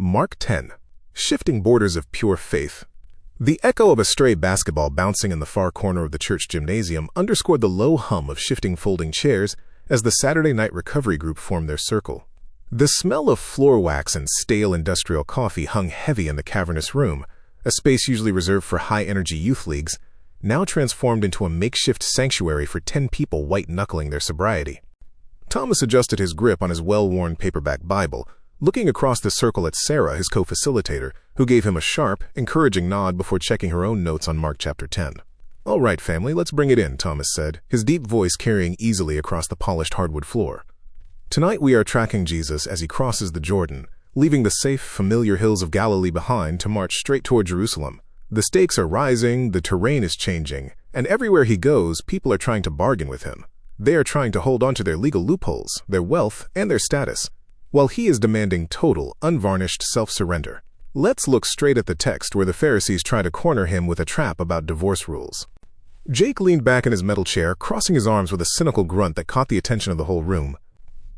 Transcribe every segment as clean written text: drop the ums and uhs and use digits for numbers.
Mark 10. Shifting Borders of Pure Faith. The echo of a stray basketball bouncing in the far corner of the church gymnasium underscored the low hum of shifting folding chairs as the Saturday night recovery group formed their circle. The smell of floor wax and stale industrial coffee hung heavy in the cavernous room, a space usually reserved for high-energy youth leagues, now transformed into a makeshift sanctuary for 10 people white-knuckling their sobriety. Thomas adjusted his grip on his well-worn paperback Bible, looking across the circle at Sarah, his co-facilitator, who gave him a sharp, encouraging nod before checking her own notes on Mark chapter 10. "All right, family, let's bring it in," Thomas said, his deep voice carrying easily across the polished hardwood floor. "Tonight we are tracking Jesus as he crosses the Jordan, leaving the safe, familiar hills of Galilee behind to march straight toward Jerusalem. The stakes are rising, the terrain is changing, and everywhere he goes, people are trying to bargain with him. They are trying to hold on to their legal loopholes, their wealth, and their status, while he is demanding total, unvarnished self-surrender. Let's look straight at the text where the Pharisees try to corner him with a trap about divorce rules." Jake leaned back in his metal chair, crossing his arms with a cynical grunt that caught the attention of the whole room.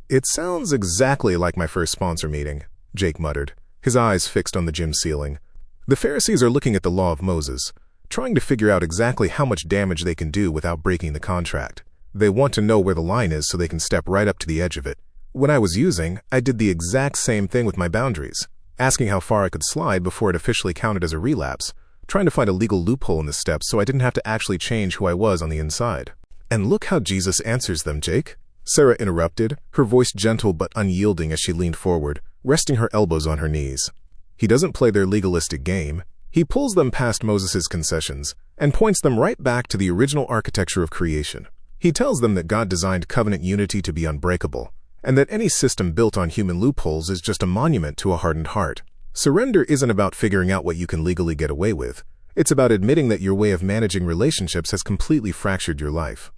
"It sounds exactly like my first sponsor meeting," Jake muttered, his eyes fixed on the gym ceiling. The Pharisees are looking at the law of Moses, trying to figure out exactly how much damage they can do without breaking the contract. They want to know where the line is so they can step right up to the edge of it. When I was using, I did the exact same thing with my boundaries, asking how far I could slide before it officially counted as a relapse, trying to find a legal loophole in the steps so I didn't have to actually change who I was on the inside. "And look how Jesus answers them, Jake," Sarah interrupted, her voice gentle but unyielding as she leaned forward, resting her elbows on her knees. "He doesn't play their legalistic game. He pulls them past Moses' concessions and points them right back to the original architecture of creation. He tells them that God designed covenant unity to be unbreakable, and that any system built on human loopholes is just a monument to a hardened heart. Surrender isn't about figuring out what you can legally get away with. It's about admitting that your way of managing relationships has completely fractured your life."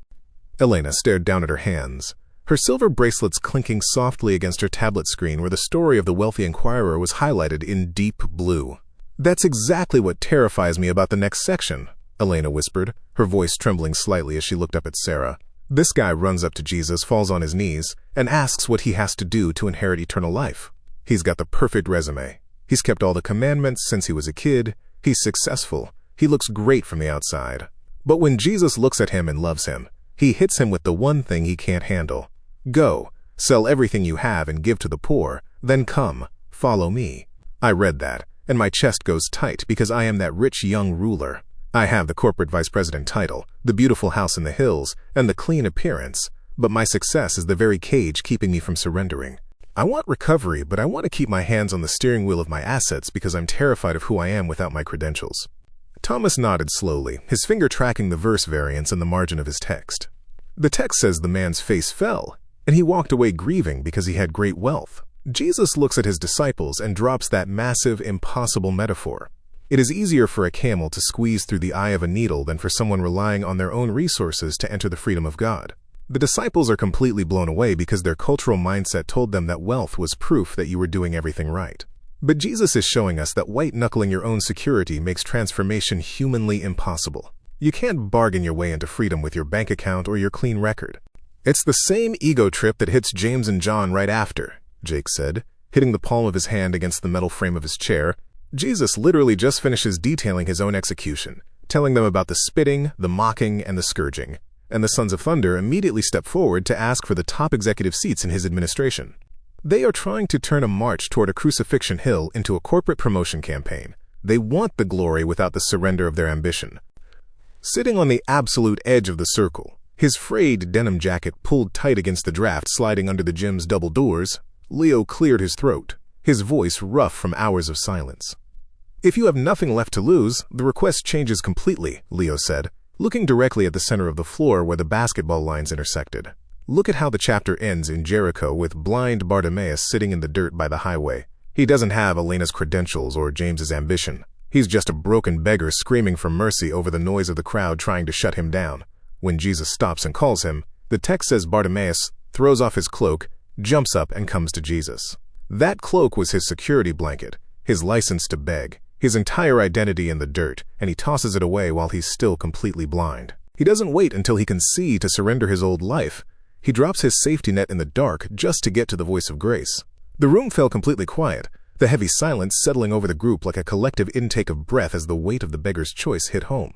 Elena stared down at her hands, her silver bracelets clinking softly against her tablet screen where the story of the wealthy inquirer was highlighted in deep blue. "That's exactly what terrifies me about the next section," Elena whispered, her voice trembling slightly as she looked up at Sarah. "This guy runs up to Jesus, falls on his knees, and asks what he has to do to inherit eternal life. He's got the perfect resume. He's kept all the commandments since he was a kid. He's successful. He looks great from the outside. But when Jesus looks at him and loves him, he hits him with the one thing he can't handle. Go, sell everything you have and give to the poor, then come, follow me." I read that, and my chest goes tight because I am that rich young ruler. I have the corporate vice president title, the beautiful house in the hills, and the clean appearance, but my success is the very cage keeping me from surrendering. I want recovery, but I want to keep my hands on the steering wheel of my assets because I'm terrified of who I am without my credentials. Thomas nodded slowly, his finger tracking the verse variants in the margin of his text. "The text says the man's face fell, and he walked away grieving because he had great wealth." Jesus looks at his disciples and drops that massive, impossible metaphor. It is easier for a camel to squeeze through the eye of a needle than for someone relying on their own resources to enter the freedom of God. The disciples are completely blown away because their cultural mindset told them that wealth was proof that you were doing everything right. But Jesus is showing us that white-knuckling your own security makes transformation humanly impossible. You can't bargain your way into freedom with your bank account or your clean record. "It's the same ego trip that hits James and John right after," Jake said, hitting the palm of his hand against the metal frame of his chair. "Jesus literally just finishes detailing his own execution, telling them about the spitting, the mocking, and the scourging. And the Sons of Thunder immediately step forward to ask for the top executive seats in his administration. They are trying to turn a march toward a crucifixion hill into a corporate promotion campaign. They want the glory without the surrender of their ambition." Sitting on the absolute edge of the circle, his frayed denim jacket pulled tight against the draft sliding under the gym's double doors, Leo cleared his throat, his voice rough from hours of silence. "If you have nothing left to lose, the request changes completely," Leo said, looking directly at the center of the floor where the basketball lines intersected. "Look at how the chapter ends in Jericho with blind Bartimaeus sitting in the dirt by the highway. He doesn't have Elena's credentials or James's ambition. He's just a broken beggar screaming for mercy over the noise of the crowd trying to shut him down. When Jesus stops and calls him, the text says Bartimaeus throws off his cloak, jumps up, and comes to Jesus. That cloak was his security blanket, his license to beg, his entire identity in the dirt, and he tosses it away while he's still completely blind. He doesn't wait until he can see to surrender his old life. He drops his safety net in the dark just to get to the voice of grace. The room fell completely quiet, the heavy silence settling over the group like a collective intake of breath as the weight of the beggar's choice hit home.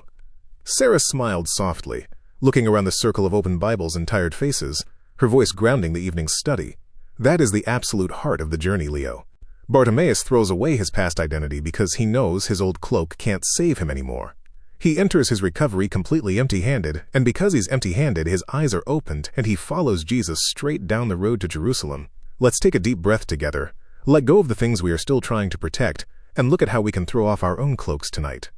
Sarah smiled softly, looking around the circle of open Bibles and tired faces, her voice grounding the evening's study. That is the absolute heart of the journey, Leo. Bartimaeus throws away his past identity because he knows his old cloak can't save him anymore. He enters his recovery completely empty-handed, and because he's empty-handed, his eyes are opened and he follows Jesus straight down the road to Jerusalem. Let's take a deep breath together, let go of the things we are still trying to protect, and look at how we can throw off our own cloaks tonight.